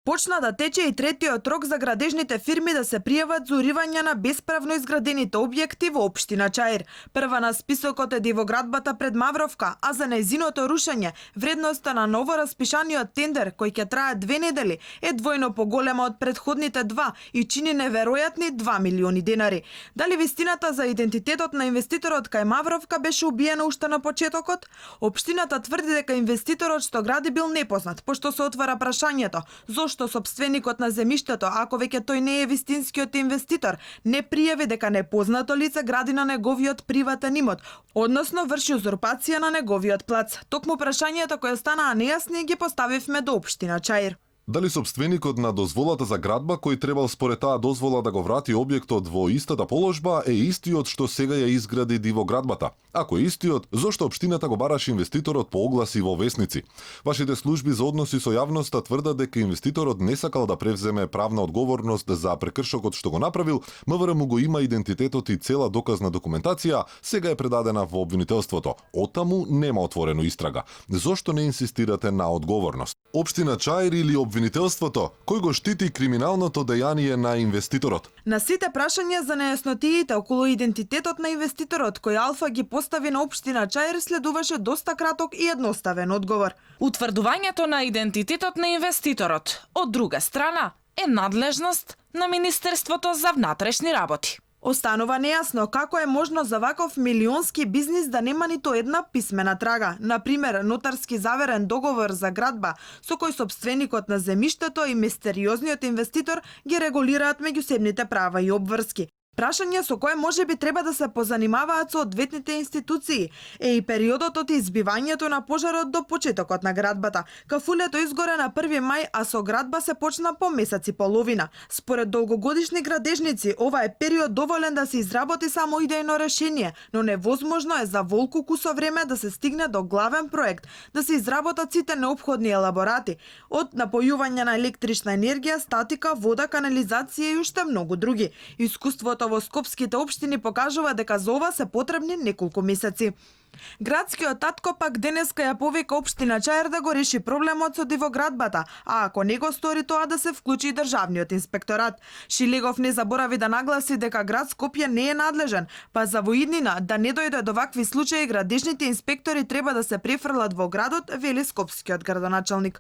Почна да тече и третиот рок за градежните фирми да се пријават за уривање на бесправно изградените објекти во општина Чаир. Прва на списокот е дивоградбата пред Мавровка, а за нејзиното рушење вредноста на ново распишаниот тендер, кој ќе трае 2 недели, е двојно поголема од претходните два и чини неверојатни 2 милиони денари. Дали вистината за идентитетот на инвеститорот кај Мавровка беше убиена уште на почетокот? Општината тврди дека инвеститорот што гради бил непознат, пошто се отвара прашањето зошто сопственикот на земјиштето, ако веќе тој не е вистинскиот инвеститор, не пријави дека непознато лице гради на неговиот приватен имот, односно врши узурпација на неговиот плац. Токму прашањето кои останаа нејасни ги поставивме до општина Чаир. Дали сопственикот на дозволата за градба, кој требал според таа дозвола да го врати објектот во истата положба, е истиот што сега ја изгради дивоградбата? Ако е истиот, зошто општината го бараше инвеститорот по огласи во весници? Вашите служби за односи со јавноста тврдат дека инвеститорот не сакал да превземе правна одговорност за прекршокот што го направил, МВР го има идентитетот и цела доказна документација, сега е предадена во обвинителството. Оттаму нема отворено истрага. Зошто не инсистирате на одговорност? Општина Чаир или обвинителството, кој го штити криминалното дејание на инвеститорот? На сите прашања за нејаснотиите околу идентитетот на инвеститорот кој Алфа ги постави на општина Чаир следуваше доста краток и едноставен одговор. Утврдувањето на идентитетот на инвеститорот, од друга страна, е надлежност на Министерството за внатрешни работи. Останува нејасно како е можно за ваков милионски бизнис да нема ниту една писмена трага, например нотарски заверен договор за градба со кој сопственикот на земјиштето и мистериозниот инвеститор ги регулираат меѓусебните права и обврски. Прашање со кое може би треба да се позанимаваат со одветните институции е и периодот од избивањето на пожарот до почетокот на градбата. Кафулето изгоре на 1 мај, а со градба се почна по месец и половина. Според долгогодишни градежници, ова е период доволен да се изработи само идејно решение, но невозможно е за волку кусо време да се стигне до главен проект, да се изработат сите неопходни елаборати, од напојување на електрична енергија, статика, вода, канализација и уште многу други. Искуството во скопските општини покажува дека за ова се потребни неколку месеци. Градскиот татко пак денеска ја повика општина Чаир да го реши проблемот со дивоградбата, а ако не го стори тоа да се вклучи и државниот инспекторат. Шилегов не заборави да нагласи дека град Скопје не е надлежен, па за воиднина да не дојде до вакви случаи градежните инспектори треба да се префрлат во градот, вели скопскиот градоначалник.